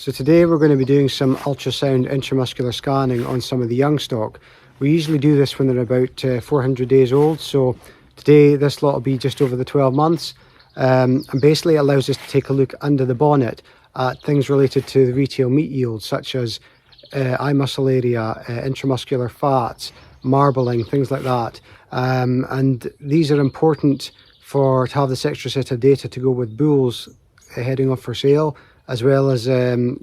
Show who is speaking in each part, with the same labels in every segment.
Speaker 1: So today we're going to be doing some ultrasound intramuscular scanning on some of the young stock. We usually do this when they're about 400 days old, so today this lot will be just over the 12 months, and basically it allows us to take a look under the bonnet at things related to the retail meat yield, such as eye muscle area, intramuscular fats, marbling, things like that. And these are important to have this extra set of data to go with bulls heading off for sale, as well as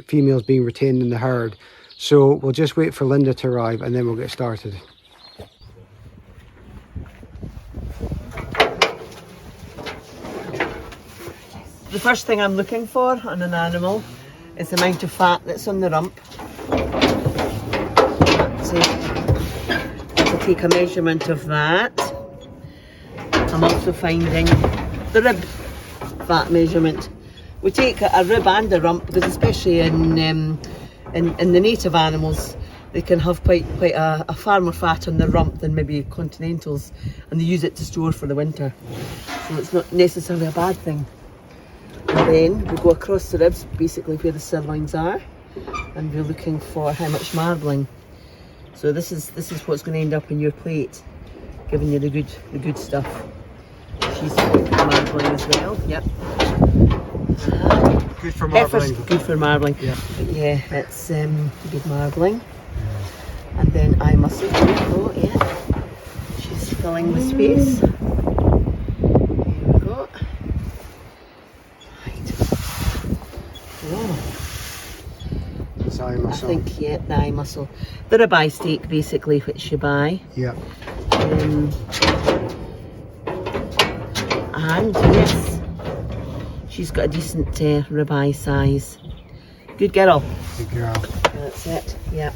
Speaker 1: females being retained in the herd. So we'll just wait for Linda to arrive and then we'll get started.
Speaker 2: The first thing I'm looking for on an animal is the amount of fat that's on the rump. So to take a measurement of that. I'm also finding the rib fat measurement. We take a rib and a rump because, especially in the native animals, they can have quite a far more fat on the rump than maybe continentals, and they use it to store for the winter. So it's not necessarily a bad thing. And then we go across the ribs, basically where the sirloins are, and we're looking for how much marbling. So this is what's going to end up in your plate, giving you the good stuff. She's marbling as well. Yep.
Speaker 1: Good for marbling.
Speaker 2: Good for marbling.
Speaker 1: Yeah.
Speaker 2: But yeah, it's good marbling. And then eye muscle. Oh yeah. She's filling the space. Here we go. Right. Oh.
Speaker 1: It's eye muscle.
Speaker 2: I think, yeah, the eye muscle. The ribeye steak, basically, which you buy.
Speaker 1: Yeah.
Speaker 2: And yes, she's got a decent ribeye size. Good girl.
Speaker 1: Good girl.
Speaker 2: That's it. Yeah.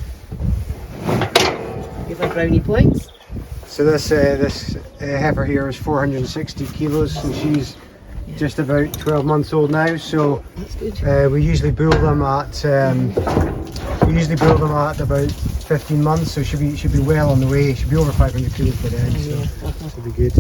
Speaker 2: Give her brownie points.
Speaker 1: So this heifer here is 460 kilos, and she's just about 12 months old now. So
Speaker 2: that's good.
Speaker 1: We usually bull them at about 15 months. So she'll be well on the way. She'll be over 500 kilos by then. So it'll be good.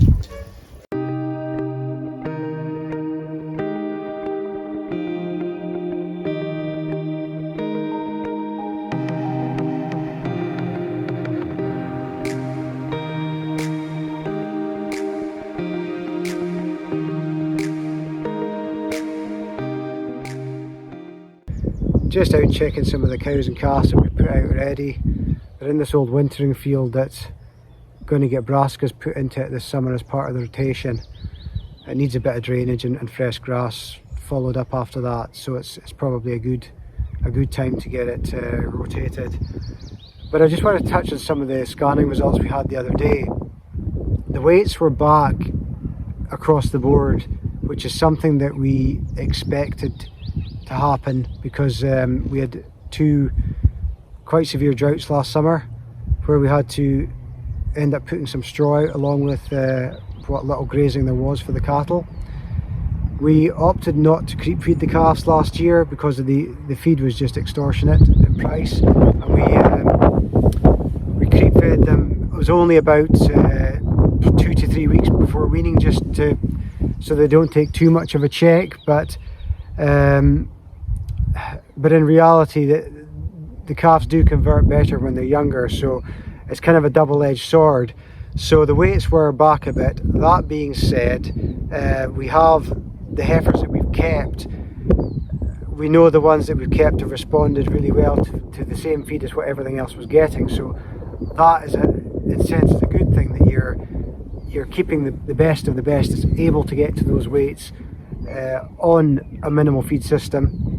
Speaker 1: Just out checking some of the cows and calves that we put out already. They're in this old wintering field that's going to get brassicas put into it this summer as part of the rotation. It needs a bit of drainage and fresh grass followed up after that, so it's probably a good time to get it rotated. But I just want to touch on some of the scanning results we had the other day. The weights were back across the board, which is something that we expected to happen because we had two quite severe droughts last summer where we had to end up putting some straw out along with what little grazing there was for the cattle. We opted not to creep feed the calves last year because of the feed was just extortionate in price, and we creep fed them. It was only about 2 to 3 weeks before weaning, so they don't take too much of a check, but in reality the calves do convert better when they're younger, so it's kind of a double-edged sword. So the weights were back a bit. That being said, we have the heifers that we've kept. We know the ones that we've kept have responded really well to the same feed as what everything else was getting, so that is in a sense, it's a good thing that you're keeping the best of the best that's able to get to those weights on a minimal feed system.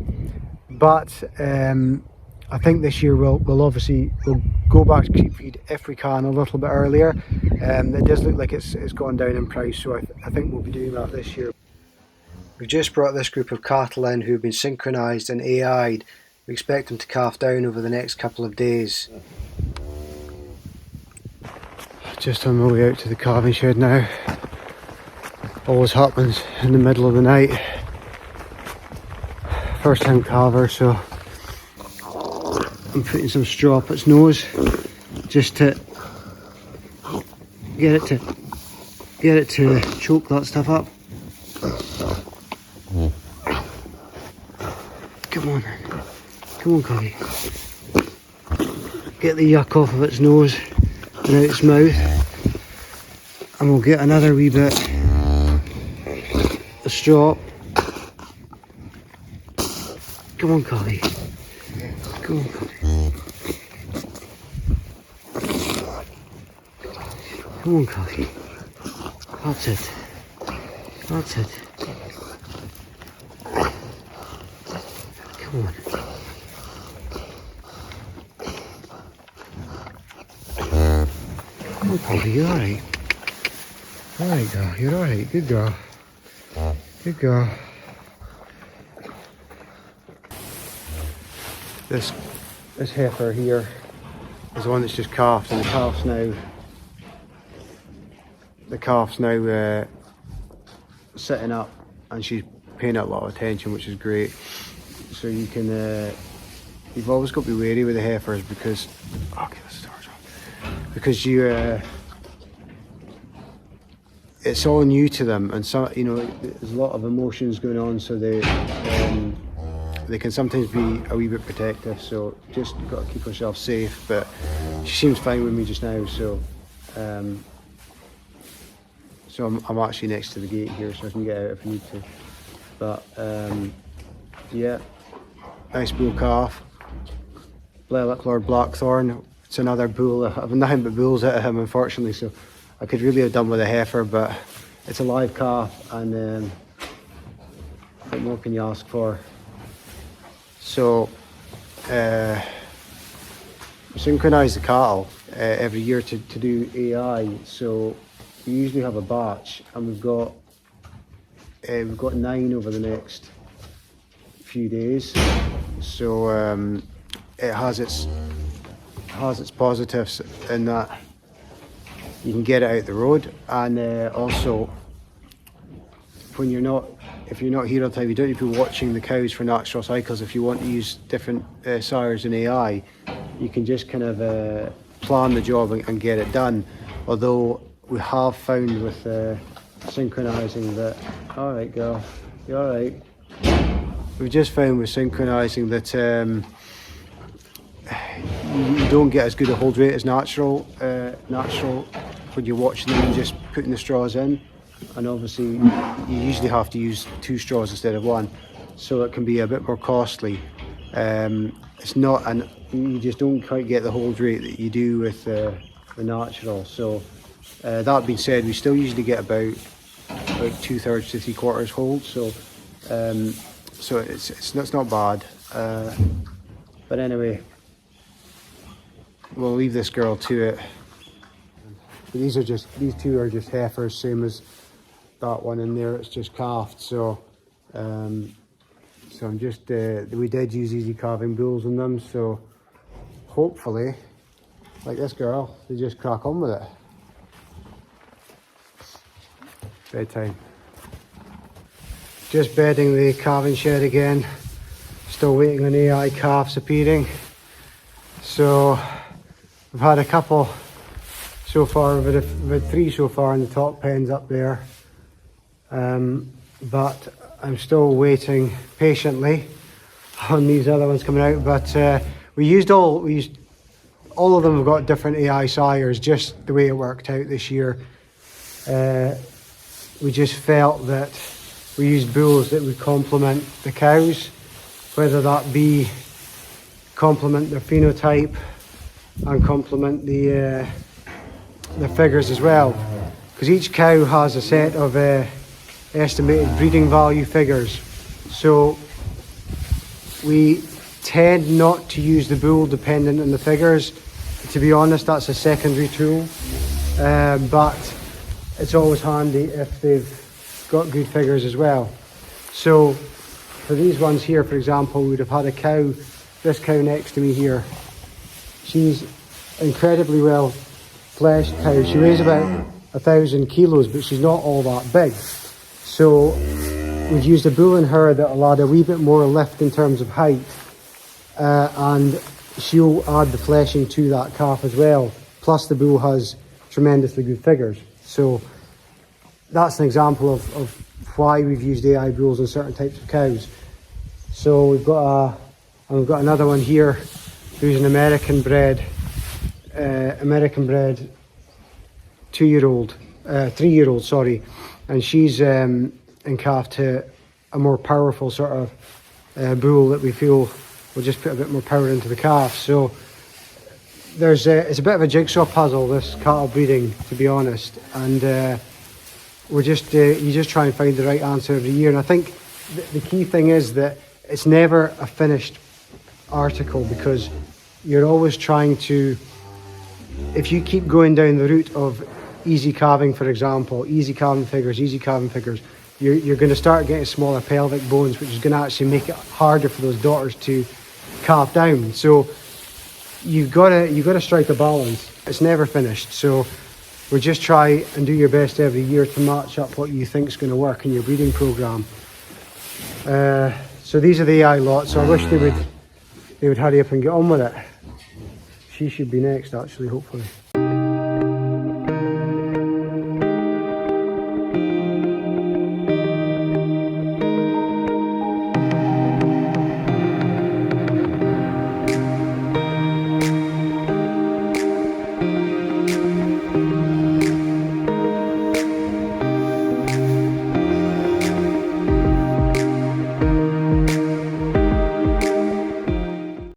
Speaker 1: But I think this year we'll go back to creep feed if we can a little bit earlier. It does look like it's gone down in price, so I think we'll be doing that this year. We've just brought this group of cattle in who've been synchronised and AI'd. We expect them to calf down over the next couple of days. Just on my way out to the calving shed now. Always happens in the middle of the night. First time calver, so I'm putting some straw up its nose just to get it to choke that stuff up. Come on then. Come on, Collie. Get the yuck off of its nose and out its mouth. And we'll get another wee bit of strop. Come on, Collie. Come on, Collie. Come on, Collie. That's it. That's it. Come on. Come on, Collie, you're alright. Alright, girl, you're alright. Good girl. Good girl. This heifer here is the one that's just calved, and the calf's now sitting up, and she's paying it a lot of attention, which is great. So you can, you've always got to be wary with the heifers because, okay, let's start off. Because it's all new to them, and so there's a lot of emotions going on, so they can sometimes be a wee bit protective. So just got to keep herself safe. But she seems fine with me just now, so I'm actually next to the gate here, so I can get out if I need to. But yeah, nice bull calf. Lilac Lord Blackthorn. It's another bull. I've nothing but bulls out of him, unfortunately, so I could really have done with a heifer, but it's a live calf, and what more can you ask for? So we synchronise the cattle every year to do AI. So we usually have a batch, and we've got 9 over the next few days. So it has its positives in that you can get it out the road, and also when if you're not here all the time, you don't need to be watching the cows for natural cycles. If you want to use different sires in AI, you can just kind of plan the job and get it done. Although we have found with synchronising that, all right girl, you're all right. We've just found with synchronising that you don't get as good a hold rate as natural when you're watching them and just putting the straws in. And obviously you usually have to use 2 straws instead of 1, so it can be a bit more costly. It's not, and you just don't quite get the hold rate that you do with the natural. So that being said, we still usually get about 2/3 to 3/4 hold, so it's not bad. But anyway, we'll leave this girl to it. These 2 are just heifers, same as that one in there. It's just calved. So I'm just we did use easy calving bulls in them, so hopefully, like this girl, they just crack on with it. Bedtime. Just bedding the calving shed again. Still waiting on AI calves appearing. So we've had a couple so far. We've had 3 so far in the top pens up there. But I'm still waiting patiently on these other ones coming out. But we used all of them have got different AI sires, just the way it worked out this year. We just felt that we used bulls that would complement the cows, whether that be complement their phenotype and complement the figures as well, because each cow has a set of estimated breeding value figures. So we tend not to use the bull dependent on the figures. To be honest, that's a secondary tool, but it's always handy if they've got good figures as well. So for these ones here, for example, we would have had a cow, this cow next to me here. She's incredibly well fleshed cow. She weighs about 1,000 kilos, but she's not all that big. So we've used a bull in her that will add a wee bit more lift in terms of height, and she'll add the fleshing to that calf as well. Plus the bull has tremendously good figures. So that's an example of why we've used AI bulls on certain types of cows. So we've got And we've got another one here who's an American bred 3-year-old, sorry, and she's in calf to a more powerful sort of bull that we feel will just put a bit more power into the calf. So it's a bit of a jigsaw puzzle, this cattle breeding, to be honest, and you just try and find the right answer every year. And I think the key thing is that it's never a finished article, because you're always trying to, if you keep going down the route of easy calving, for example, easy calving figures, you're going to start getting smaller pelvic bones, which is going to actually make it harder for those daughters to calve down. So you've got to strike a balance. It's never finished. So we just try and do your best every year to match up what you think is going to work in your breeding program. So these are the AI lot. So I wish they would hurry up and get on with it. She should be next, actually, hopefully.